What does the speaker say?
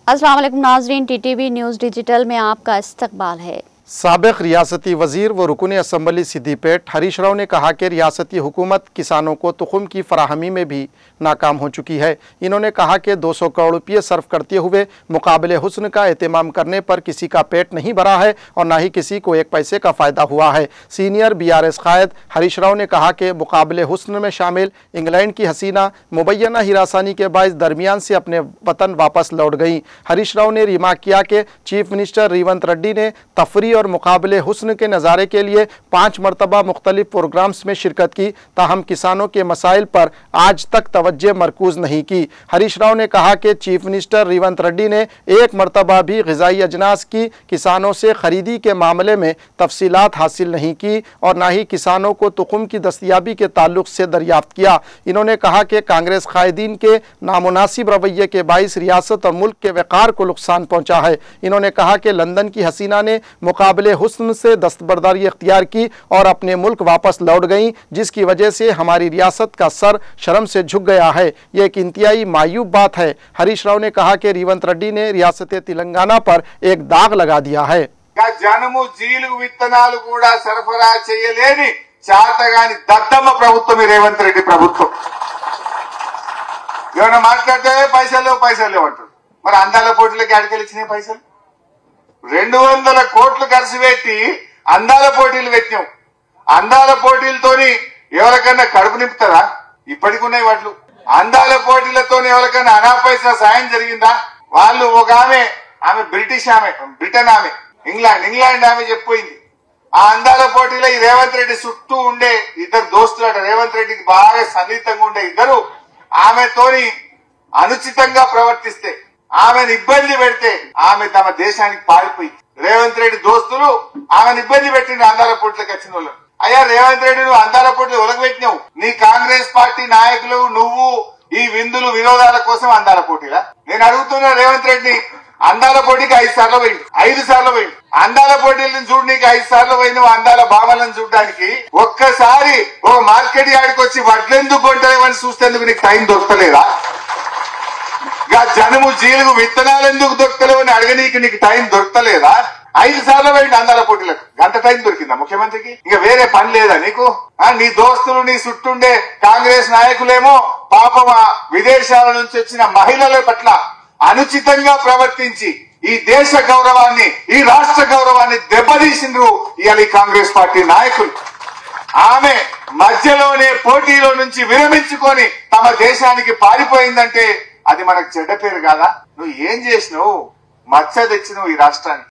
अस्सलाम वालेकुम नाज़रीन, टीटीवी न्यूज़ डिजिटल में आपका इस्तकबाल है। साबिक़ रियासती वज़ीर व रुकन असम्बली सिद्दीपेट हरीश राव ने कहा कि रियासती हुकूमत किसानों को तुख़ुम की फराहमी में भी नाकाम हो चुकी है। इन्होंने कहा कि 200 करोड़ रुपये सर्फ करते हुए मुकाबले हुस्न का एहतमाम करने पर किसी का पेट नहीं भरा है और ना ही किसी को एक पैसे का फ़ायदा हुआ है। सीनियर BRS कायद हरीश राव ने कहा कि मुकाबले हुस्न में शामिल इंग्लैंड की हसीना मुबैना हिरासानी के बाइस दरमियान से अपने वतन वापस लौट गईं। हरीश राव ने रिमार्क किया कि चीफ मिनिस्टर रेवंत रेड्डी ने तफरी और मुकाबले हुस्न के नज़ारे के लिए 5 मरतबा मुख्तलिफ प्रोग्राम्स में शिरकत की, ताहम किसानों के मसाइल पर आज तक तवज्जो मरकूज़ नहीं की। हरीश राव ने कहा कि चीफ मिनिस्टर रेवंत रेड्डी ने एक मरतबा भी ग़िज़ाई अजनास की किसानों से ख़रीदी के मामले में तफसीलात हासिल नहीं की और ना ही किसानों को तुख़ुम की दस्तयाबी के ताल्लुक से दरियाफ्त किया। इन्होंने कहा कि कांग्रेस कायदीन के नामुनासिब रवैये के बाइस रियासत और मुल्क के वक़ार को नुकसान पहुँचा है। इन्होंने कहा कि लंदन की हसीना ने मुकाबले हुस्न से दस्तबरदारी इख्तियार की और अपने मुल्क वापस लौट गईं, जिसकी वजह से हमारी रियासत का सर शर्म से झुक गया है। यह एक इंतहाई मायूब बात है। हरीश राव ने कहा कि रेवंत रेड्डी ने रियासत तेलंगाना पर एक दाग लगा दिया है। జనము జీలు విత్తనాలు కూడా సరఫరా చేయలేని చాతగాని దద్దమ్మ ప్రభుత్వం రేవంత్ రెడ్డి ప్రభుత్వం. ఏమైనా మాట్లాడితే పైసలు లేవు అంటారు. మరి అందాల పోటీలకి అడికెళ్ళి ఇచ్చినాయి పైసలు? 200 కోట్లు ఖర్చు పెట్టి అందాల పోటీలు పెట్టాం. అందాల పోటీలతోని ఎవరికన్నా కడుపు నింపుతారా? ఇప్పటికున్నాయి వాట్లు. అందాల పోటీలతోని ఎవరికన్నా అనా పైసా సాయం జరిగిందా? వాళ్ళు ఒక ఆమె బ్రిటిష్ బ్రిటన్ ఇంగ్లాండ్ ఆమె చెప్పిపోయింది. ఆ అందాల పోటీలో ఈ రేవంత్ రెడ్డి చుట్టూ ఉండే ఇద్దరు దోస్తులట, రేవంత్ రెడ్డికి బాగా సన్నిహితంగా ఉండే ఇద్దరు ఆమెతోని అనుచితంగా ప్రవర్తిస్తే, ఆమెను ఇబ్బంది పెడితే ఆమె తమ దేశానికి పారిపోయి రేవంత్ రెడ్డి దోస్తులు ఆమెను ఇబ్బంది పెట్టింది అందాల పోటీలకు వచ్చిన వాళ్ళు. అయ్యా రేవంత్ రెడ్డి, నువ్వు అందాల పోటీలు ఒలగబెట్టినావు. నీ కాంగ్రెస్ పార్టీ నాయకులు నువ్వు ఈ విందులు వినోదాల కోసం అందాల పోటీలా? నేను అడుగుతున్నా రేవంత్ రెడ్డి, అందాల పోటీకి 5 సార్లు పోయింది. అందాల పోటీలను చూడడానికి 5 సార్లు పోయిన అందాల భావనలను చూడడానికి ఒక్కసారి ఓ మార్కెట్ యార్డ్కి వచ్చి వడ్లెందుకు కొంటలేవని చూస్తేందుకు నీకు టైం దొరకలేదా? జనము జీలుగు విత్తనాలు ఎందుకు దొరకలేవని అడగనీకి నీకు టైం దొరకలేదా? 5 సార్లు పోయింది అందాల పోటీలకు. గంట టైం దొరికిందా ముఖ్యమంత్రికి? ఇంకా వేరే పని లేదా నీకు? నీ దోస్తులు నీ చుట్టుండే కాంగ్రెస్ నాయకులేమో పాపం విదేశాల నుంచి వచ్చిన మహిళల పట్ల అనుచితంగా ప్రవర్తించి ఈ దేశ గౌరవాన్ని, ఈ రాష్ట్ర గౌరవాన్ని దెబ్బతీసిండ్రు ఇవాళ కాంగ్రెస్ పార్టీ నాయకులు. ఆమె మధ్యలోనే పోటీలో నుంచి విరమించుకొని తమ దేశానికి పారిపోయిందంటే అది మనకు చెడ్డ పేరు కాదా? నువ్వు ఏం చేసినావు? మచ్చ తెచ్చినావు ఈ రాష్ట్రానికి.